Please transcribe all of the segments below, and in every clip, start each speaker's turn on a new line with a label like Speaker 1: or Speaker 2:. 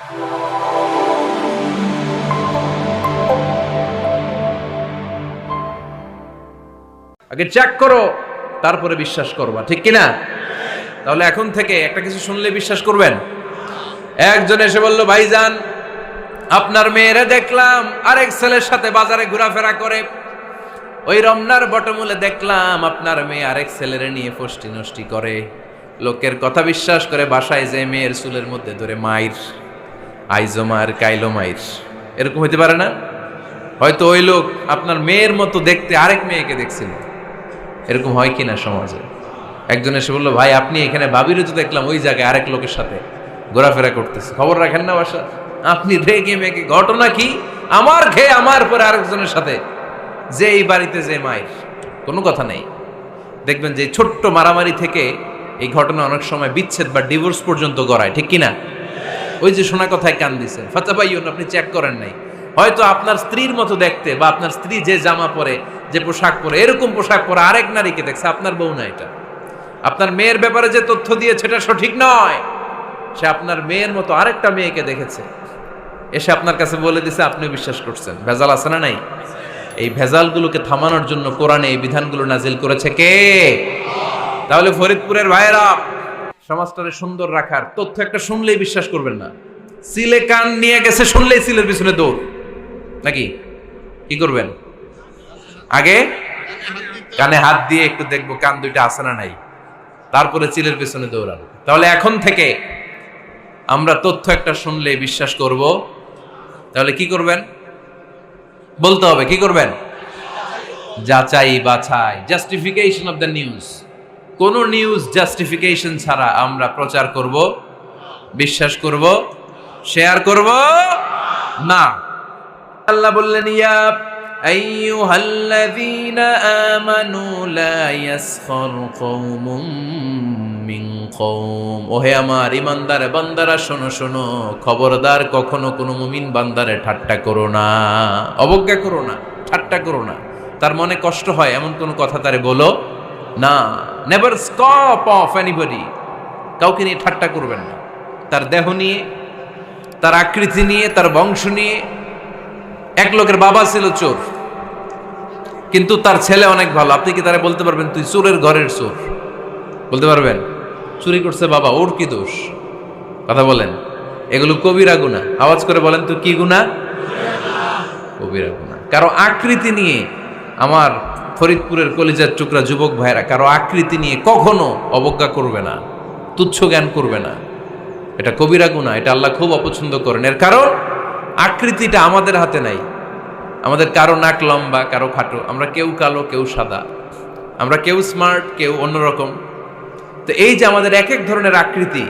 Speaker 1: আগে চেক করো, তারপরে বিশ্বাস করবা, ঠিক কিনা? তাহলে এখন থেকে একটা কিছু শুনলে বিশ্বাস করবেন। একজন এসে বলল, ভাইজান আপনার মেয়েরে দেখলাম আরেক ছেলের সাথে বাজারে ঘোরাফেরা করে, ওই রমনার বটমূলে দেখলাম আপনার মেয়ে আরেক ছেলেরে নিয়ে ফষ্টি নষ্টি করে, লোকের কথা বিশ্বাস করে বাসায় যে মেয়ের চুলের মধ্যে ধরে মাইর, আইজো মায়ের কাইলো মাইর। এরকম হইতে পারে না? হয়তো ওই লোক আপনার মেয়ের মতো দেখতে আরেক মেয়েকে দেখছিল। এরকম হয় কিনা সমাজে? একজন এসে বললো, ভাই আপনি এখানে ভাবিরে তো দেখলাম ওই জায়গায় আরেক লোকের সাথে ঘোরাফেরা করতেছে, খবর রাখেন না বাসা? আপনি রেগে মেগে, ঘটনা কি? আমার খেয়ে আমার পরে আরেকজনের সাথে, যে এই বাড়িতে যে মায়ের, কোনো কথা নেই। দেখবেন যে ছোট্ট মারামারি থেকে এই ঘটনা অনেক সময় বিচ্ছেদ বা ডিভোর্স পর্যন্ত গড়ায়, ঠিক কিনা? ওই যে শোনা কথায় কান দিচ্ছেন, ফাতাবাইয়ুন, আপনি চেক করেন নাই। হয়তো আপনার স্ত্রীর মতো দেখতে বা আপনার স্ত্রী যে জামা পরে, যে পোশাক পরে, এরকম পোশাক পরে আরেক নারীকে দেখছে, আপনার বউ না এটা। আপনার মেয়ের ব্যাপারে যে তথ্য দিয়েছে এটা সঠিক নয়, সে আপনার মেয়ের মতো আরেকটা মেয়েকে দেখেছে, এসে আপনার কাছে বলে দিছে, আপনিও বিশ্বাস করছেন। ভেজাল আছে না নাই? এই ভেজালগুলোকে থামানোর জন্য কোরআনে এই বিধানগুলো নাজিল করেছে কে? তাহলে ফরিদপুরের ভাইয়েরা, সমাজটারে সুন্দর রাখার তথ্য একটা শুনলেই বিশ্বাস করবেন না। সিলে কান নিয়ে গেছে শুনলেই সিলের পিছনে দৌড়, নাকি? কি করবেন? আগে কানে হাত দিয়ে একটু দেখবো কান দুইটা আছে না নাই, তারপরে চিলের পিছনে দৌড়ানো। তাহলে এখন থেকে আমরা তথ্য একটা শুনলেই বিশ্বাস করব। তাহলে কি করবেন? বলতে হবে কি করবেন? যাচাই বাছাই, জাস্টিফিকেশন অফ দ্য নিউজ। কোন নিউজ জাস্টিফিকেশন ছাড়া আমরা প্রচার করব, বিশ্বাস করব, শেয়ার করব না। আল্লাহ বললেন, ইয়া আইয়ুহাল্লাযীনা আমানু লা ইয়াসখার কওমুম মিন কওম। ওহে আমার ঈমানদার বান্দারা, শোনো শোনো, খবরদার কখনো কোনো মুমিন বান্দারে ঠাট্টা করো না, অবজ্ঞা করো না, ঠাট্টা করো না। তার মনে কষ্ট হয় এমন কোনো কথা তারে বলো না। নেভার স্কপ অফ এনিবডি, কাউকে নিয়ে ঠাট্টা করবেন না। তার দেহ নিয়ে, তার আকৃতি নিয়ে, তার বংশ নিয়ে। এক লোকের বাবা ছিল চোর, কিন্তু তার ছেলে অনেক ভালো। আপনি কি তারা বলতে পারবেন তুই চোরের ঘরের চোর? বলতে পারবেন? চুরি করছে বাবা, ওর কি দোষ? কথা বলেন। এগুলো কবিরা গুনাহ। আওয়াজ করে বলেন তো, কি গুনাহ? কবিরা গুনাহ। কারো আকৃতি নিয়ে, আমার ফরিদপুরের কলিজার টুকরা যুবক ভাইরা, কারো আকৃতি নিয়ে কখনো অবজ্ঞা করবে না, তুচ্ছ জ্ঞান করবে না। এটা কবিরা গুনাহ, এটা আল্লাহ খুব অপছন্দ করেন। এর কারণ আকৃতিটা আমাদের হাতে নাই। আমাদের কারো নাক লম্বা, কারো খাটো, আমরা কেউ কালো, কেউ সাদা, আমরা কেউ স্মার্ট, কেউ অন্যরকম। তো এই যে আমাদের এক এক ধরনের আকৃতি,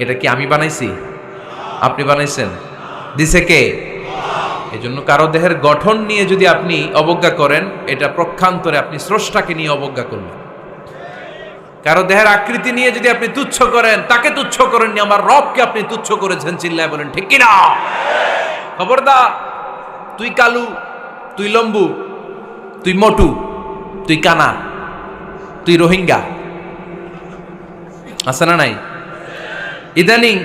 Speaker 1: এটা কি আমি বানাইছি? আপনি বানাইছেন? দিছে কে? এই জন্য কারো দেহের গঠন নিয়ে যদি আপনি অবজ্ঞা করেন, এটা প্রক্ষান্তরে আপনি স্রষ্টাকে নিয়ে অবজ্ঞা করলেন। কারো দেহের আকৃতি নিয়ে যদি আপনি তুচ্ছ করেন, তাকে তুচ্ছ করেননি, আমার রবকে আপনি তুচ্ছ করেছেন। চিল্লায় বলেন ঠিক কিনা? খবরদার, তুই কালু, তুই লম্বু, তুই মোটু, তুই কানা, তুই রোহিঙ্গা, আছে না নাই? ইদানিং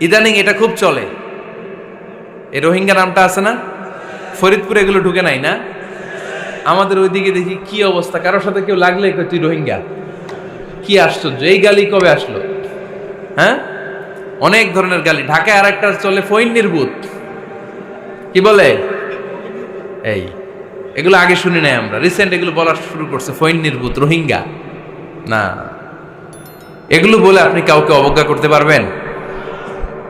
Speaker 1: ইদানিং এটা খুব চলে। এই রোহিঙ্গা নামটা আছে না? ফরিদপুরে এগুলো ঢুকে নাই না? আমাদের ওইদিকে দেখি কি অবস্থা, কারোর সাথে কেউ লাগলে তুই রোহিঙ্গা। কি আশ্চর্য, এই গালি কবে আসলো? হ্যাঁ, অনেক ধরনের গালি। ঢাকায় আর একটা চলে ফইন নির্বুত, কি বলে? এই এগুলো আগে শুনি নাই আমরা, রিসেন্ট এগুলো বলা শুরু করছে। ফইন নির্বুত, রোহিঙ্গা না। এগুলো বলে আপনি কাউকে অবজ্ঞা করতে পারবেন?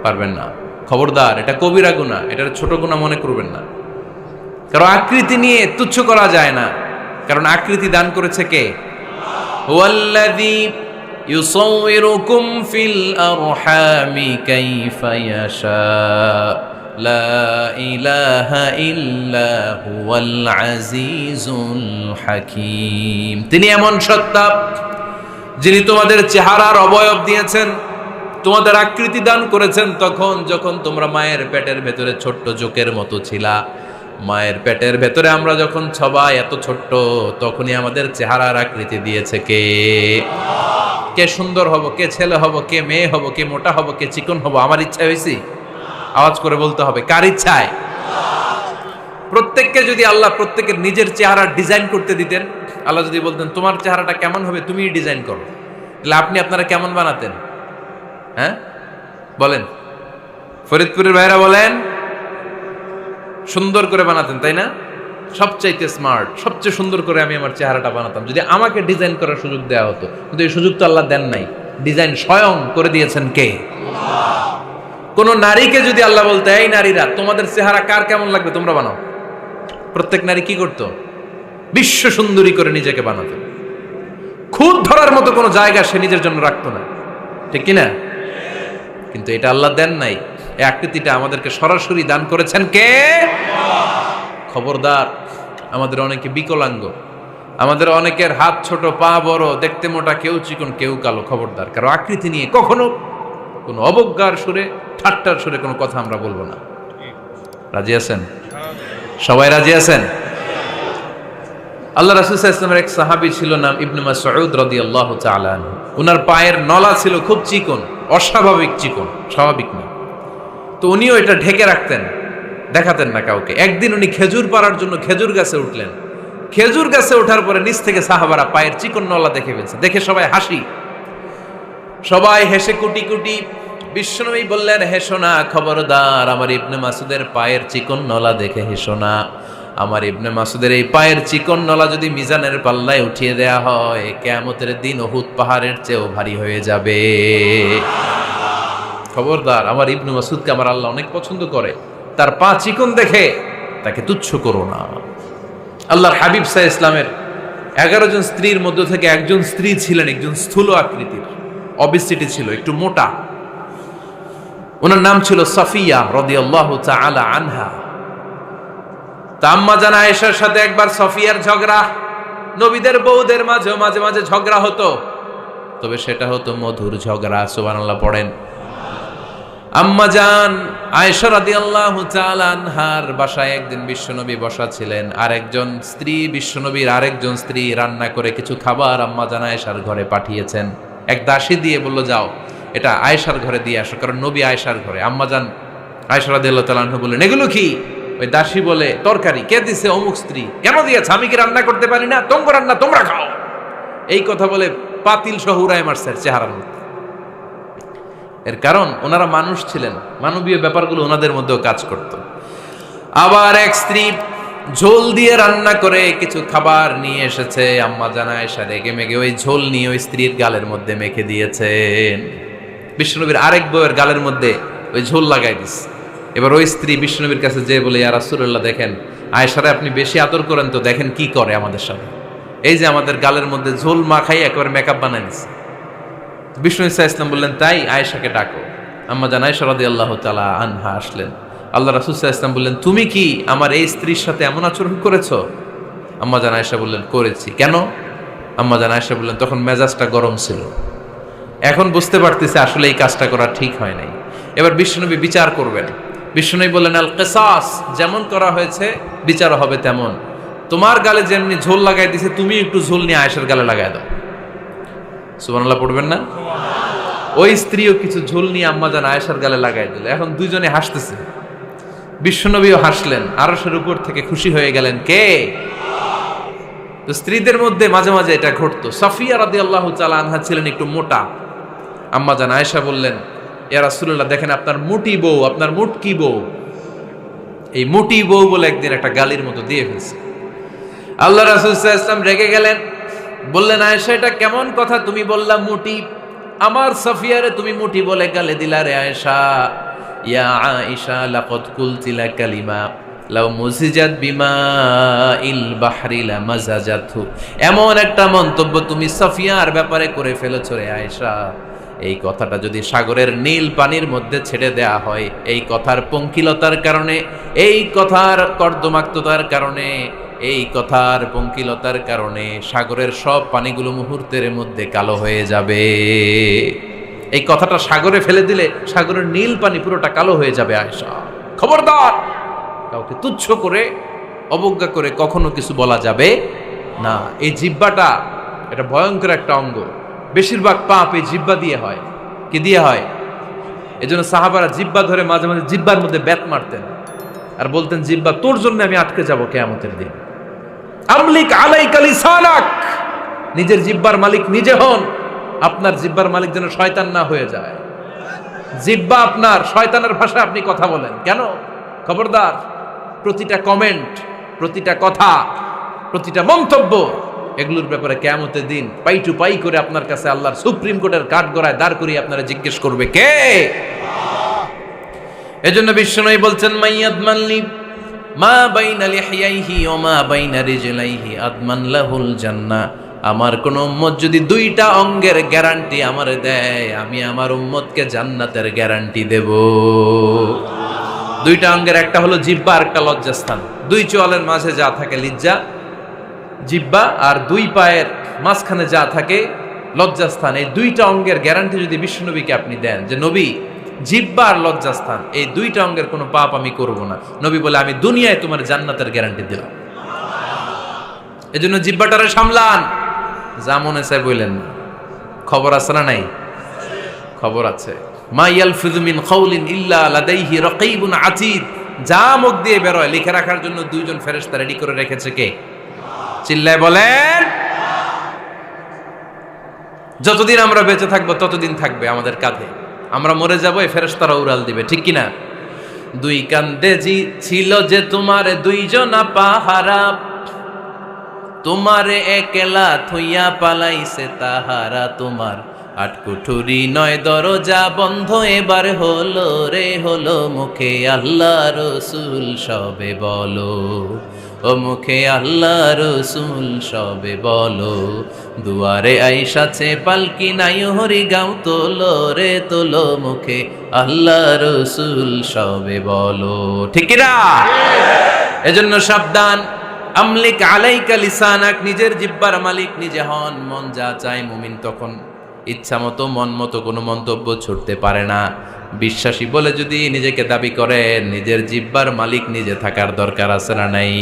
Speaker 1: পারবেন না। খবরদার, এটা কবিরা গুনাহ, এটা ছোট গুনাহ মনে করবেন না। কারণ আকৃতি নিয়ে তুচ্ছ করা যায় না, কারণ আকৃতি দান করেছে কে? হুয়াল্লাযী ইউসাউইরুকুম ফিল আরহামি কাইফা ইয়াশা, লা ইলাহা ইল্লা হুয়াল আজিজুল হাকীম। তিনি এমন সত্তা যিনি তোমাদের চেহারার অবয়ব দিয়েছেন, তোমাদের আকৃতি দান করেছেন তখন যখন তোমরা মায়ের পেটের ভেতরে ছোট্ট জোকের মতো ছিলা। মায়ের পেটের ভেতরে আমরা যখন সবাই এত ছোট্ট, তখনই আমাদের চেহারার আকৃতি দিয়েছে কে? কে সুন্দর হব, কে ছেলে হব, কে মেয়ে হব, কে মোটা হব, কে চিকন হব, আমার ইচ্ছা হয়েছে? আওয়াজ করে বলতে হবে, কার ইচ্ছায়? প্রত্যেককে যদি আল্লাহ প্রত্যেকের নিজের চেহারা ডিজাইন করতে দিতেন, আল্লাহ যদি বলতেন তোমার চেহারাটা কেমন হবে তুমি ডিজাইন করো, তাহলে আপনি আপনারা কেমন বানাতেন? হ্যাঁ বলেন, ফরিদপুরের ভাইরা বলেন, সুন্দর করে বানাতেন তাই না? সবচাইতে স্মার্ট, সবচেয়ে সুন্দর করে আমি আমার চেহারাটা বানাতাম যদি আমাকে ডিজাইন করার সুযোগ দেওয়া হতো। কিন্তু এই সুযোগ তো আল্লাহ দেন নাই। ডিজাইন স্বয়ং করে দিয়েছেন কে? কোন নারীকে যদি আল্লাহ বলতে, এই নারীরা তোমাদের চেহারা কার কেমন লাগবে তোমরা বানাও, প্রত্যেক নারী কি করতো? বিশ্ব সুন্দরী করে নিজেকে বানাতো। খুদ ধরার মতো কোনো জায়গা সে নিজের জন্য রাখতো না, ঠিক কিনা? কিন্তু এটা আল্লাহ দেন নাই। এই আকৃতিটা আমাদেরকে সরাসরি দান করেছেন কে? খবরদার, আমাদের অনেকে বিকলাঙ্গ, আমাদের অনেকের হাত ছোট, পা বড়, দেখতে মোটা, কেউ চিকন, কেউ কালো। খবরদার, কারো আকৃতি নিয়ে কখনো কোনো অবজ্ঞার সুরে, ঠাট্টার সুরে কোনো কথা আমরা বলবো না। রাজি আছেন? সবাই রাজি আছেন? আল্লাহ রাসূল সাল্লাল্লাহু আলাইহি ওয়াসাল্লামের এক সাহাবী ছিল, নাম ইবনে মাসউদ রাদিয়াল্লাহু তাআলা আনহু। উনার পায়ের নলা ছিল খুব চিকন, অস্বাভাবিক চিকন, স্বাভাবিক না। তো উনিও এটা ঢেকে রাখতেন, দেখাতেন না কাউকে। একদিন উনি খেজুর পাড়ার জন্য খেজুর গাছে উঠলেন। খেজুর গাছে ওঠার পরে নিচ থেকে সাহাবারা পায়ের চিকন নলা দেখে ফেলছে। দেখে সবাই হাসি, সবাই হেসে কুটি কুটি। বিশ্বনবী বললেন, হেসো না, খবরদার, আমার ইবনে মাসুদের পায়ের চিকন নলা দেখে হেসো না। আমার ইবনে মাসুদের এই পায়ের চিকন নলা যদি মিজানের পাল্লায় উঠিয়ে দেয়া হয়, কিয়ামতের দিন উহুদ পাহাড়ের চেয়েও ভারী হয়ে যাবে। খবরদার, আমার ইবনে মাসুদকে আমার আল্লাহ অনেক পছন্দ করে, তার পা চিকন দেখে তাকে তুচ্ছ করো না। আল্লাহর হাবিব সাল্লাল্লাহু আলাইহি ইসলামের 11 জন স্ত্রীর মধ্য থেকে একজন স্ত্রী ছিলেন একজন স্থূল আকৃতির, অবিসিটি ছিল, একটু মোটা। ওনার নাম ছিল সাফিয়া রাদিয়াল্লাহু তাআলা আনহা। আম্মা জান আয়েশার সাথে একবার সাফিয়ার ঝগড়া। নবীদের বউদের মাঝে মাঝে মাঝে ঝগড়া হতো, তবে সেটা হতো মধুর ঝগড়া। সুবহানাল্লাহ পড়েন। আম্মা জান আয়েশা রাদিয়াল্লাহু তাআলা আনহার বাসায় একদিন বিশ্বনবী বসা ছিলেন। আরেকজন স্ত্রী, বিশ্বনবীর আরেকজন স্ত্রী রান্না করে কিছু খাবার আম্মা জান আয়েশার ঘরে পাঠিয়েছেন। এক দাসী দিয়ে বলল, যাও এটা আয়েশার ঘরে দিয়ে আসো, কারণ নবী আয়েশার ঘরে। আম্মা জান আয়েশা রাদিয়াল্লাহু তাআলা আনহা বললেন, এগুলো কি? ওই দাসী বলে, তরকারি। কে দিছে? অমুক স্ত্রী। কেন দিয়েছে? আমি কি রান্না করতে পারি না? তোমরা রান্না তোমরা খাও। এই কথা বলে পাতিল সহ উড়ায় মারছে চেহারার মধ্যে। এর কারণ ওনারা মানুষ ছিলেন, মানবীয় ব্যাপারগুলো ওনাদের মধ্যেও কাজ করত। আবার এক স্ত্রী ঝোল দিয়ে রান্না করে কিছু খাবার নিয়ে এসেছে। আম্মা জান আয়েশা রেগে মেগে ওই ঝোল নিয়ে ওই স্ত্রীর গালের মধ্যে মেখে দিয়েছেন। বিশ্বনবীর আরেক বউয়ের গালের মধ্যে ওই ঝোল লাগাই দিচ্ছে। এবার ওই স্ত্রী বিশ্বনবীর কাছে যেয়ে বলে, ইয়া রাসূলুল্লাহ, দেখেন আয়েশারে আপনি বেশি আদর করেন তো, দেখেন কি করে আমাদের সাথে। এই যে আমাদের গালের মধ্যে ঝোল মাখাই একেবারে মেকআপ বানাই দিচ্ছে। বিষ্ণু ইসা ইসলাম বললেন, তাই আয়েশাকে ডাকো। আম্মা জান আয়েশা রাদিয়াল্লাহু তাআলা আনহা আসলেন। আল্লাহ রাসূল সাল্লাল্লাহু আলাইহি ওয়াসাল্লাম বললেন, তুমি কি আমার এই স্ত্রীর সাথে এমন আচরণ করেছো? আম্মা জান আয়েশা বললেন, করেছি। কেন? আম্মা জান আয়েশা বললেন, তখন মেজাজটা গরম ছিল, এখন বুঝতে পারতেছে আসলে এই কাজটা করা ঠিক হয় নাই। এবার বিশ্বনবী বিচার করবেন। বিশ্বনবী বললেন, আল কিসাস, যেমন করা হয়েছে বিচার হবে তেমন। তোমার গালে যেমনি ঝোল লাগাই দিছে, তুমি একটু ঝোল নিয়ে আয়েশার গালে লাগাই দাও। সুবহানাল্লাহ পড়বেন না? ওই স্ত্রীও কিছু ঝোল নিয়ে আম্মা জান আয়েশার গালে লাগাই দিল। এখন দুইজনে হাসতেছে, বিশ্বনবীও হাসলেন, আরশের উপর থেকে খুশি হয়ে গেলেন। কে? তো স্ত্রীদের মধ্যে মাঝে মাঝে এটা ঘটতো। সাফিয়া রাদিয়াল্লাহু তাআলা আনহা ছিলেন একটু মোটা। আম্মা জান আয়েশা বললেন, ইয়া রাসূলুল্লাহ, দেখেন আপনার মুটি বউ, আপনার মুটকি বউ, এই মুটি বউ বলে একদিন একটা গালির মতো দিয়ে ফেলছে। আল্লাহ রাসূল সাল্লাল্লাহু আলাইহি ওয়াসাল্লাম রেগে গেলেন, বললেন, আয়েশা এটা কেমন কথা তুমি বললা মুটি? আমার সাফিয়ারে তুমি মুটি বলে গালে দিলা রে আয়েশা। ইয়া আয়েশা লাকাদ কুলতি লা কালিমা লাউ মুজিজাত বিমা ইল বাহরি লা মাজাজাতহু। এমন একটা মন্তব্য তুমি সাফিয়ার ব্যাপারে করে ফেলেছো রে আয়েশা, এই কথাটা যদি সাগরের নীল পানির মধ্যে ছেড়ে দেয়া হয়, এই কথার পঙ্কিলতার কারণে, এই কথার কর্দমাক্ততার কারণে, এই কথার পঙ্কিলতার কারণে সাগরের সব পানিগুলো মুহূর্তের মধ্যে কালো হয়ে যাবে। এই কথাটা সাগরে ফেলে দিলে সাগরের নীল পানি পুরোটা কালো হয়ে যাবে। আয়েশা, খবরদার, কাউকে তুচ্ছ করে অবজ্ঞা করে কখনো কিছু বলা যাবে না। এই জিহ্বাটা এটা ভয়ঙ্কর একটা অঙ্গ। বেশিরভাগ পাপ এই জিহ্বা দিয়ে হয়। কি দিয়ে হয়? এজন্য সাহাবারা জিহ্বা ধরে মাঝে মাঝে জিহ্বার মধ্যে ব্যাত মারতেন আর বলতেন, জিহ্বা তোর জন্য আমি আটকে যাব কিয়ামতের দিন। আমলিক আলাইকা লিসানাক, নিজের জিহ্বার মালিক নিজে হন। আপনার জিহ্বার মালিক যেন শয়তান না হয়ে যায়। জিহ্বা আপনার, শয়তানের ভাষায় আপনি কথা বলেন কেন? খবরদার, প্রতিটা কমেন্ট, প্রতিটা কথা, প্রতিটা মন্তব্য, এগুলোর ব্যাপারে কিয়ামতের দিন পাই টু পাই করে আপনার কাছে আল্লাহর সুপ্রিম কোর্টের কাঠগড়ায় দাঁড় করিয়ে আপনারা জিজ্ঞেস করবে কে? এজন্য বিশ্বনবী বলছেন, মাইয়াদমানলি মা বাইনা লিহইয়াইহি ওয়া মা বাইনা রিজলাইহি আদমান লাহুল জান্নাহ। আমার কোন উম্মত যদি দুইটা অঙ্গের গ্যারান্টি আমারে দেয়, আমি আমার উম্মতকে জান্নাতের গ্যারান্টি দেব। দুইটা অঙ্গের, একটা হলো জিহ্বা আর একটা লজ্জাস্থান। দুই চোয়ালের মাঝে যা থাকে লিজ্জা, জিহ্বা, আর দুই পায়ের মাঝখানে যা থাকে লজ্জাস্থান। এই দুইটা অঙ্গের গ্যারান্টি যদি বিশ্বনবীকে আপনি দেন যে নবী, জিহ্বা আর লজ্জাস্থান এই দুইটা অঙ্গের কোনো পাপ আমি করব না, নবী বলে আমি দুনিয়ায় তোমার জান্নাতের গ্যারান্টি দিলাম। এজন্য জিহ্বাটারে সামলান, যা মনে চায় বললেন না। খবর আছে না নাই? খবর আছে। মা ইয়ালফিযু মিন কাউলিন ইল্লা লাদাইহি রাকীবুন আতীদ। যা মুখ দিয়ে বের হয় লিখে রাখার জন্য দুইজন ফেরেশতা রেডি করে রেখেছে কে? চিল্লায় বলেন। যতদিন আমরা বেঁচে থাকবো ততদিন থাকবে আমাদের কাঁধে। আমরা মরে যাবো, এই ফেরেশতারা উড়াল দিবে, ঠিক কিনা? দুই কান্দে জি ছিল যে তোমার দুইজনা পাহারা, তোমারে একলা থইয়া পালাইছে তাহারা। তোমার আটকুঠুরি নয় দরজা বন্ধ এবার হলো রে হলো, মুখে আল্লাহ রসুল সবে বলো, ও মুখে আল্লাহ রসুল সবে বলো। দুয়ারে আইসাছে পালকি নাই হরি গাও তোলো রে তোলো, মুখে আল্লাহ রসুল সবে বলো, ঠিক না? এজন্য সাবধান। আমলিক আলাইকা লিসানাক, নিজের জিহ্বার মালিক নিজে হন। মন যা চায় মুমিন তখন ইচ্ছা মতো মন মতো কোনো মন্তব্য ছুটতে পারে না। বিশ্বাসী বলে যদি নিজেকে দাবি করেন, নিজের জিহ্বার মালিক নিজে থাকার দরকার আছে না নাই?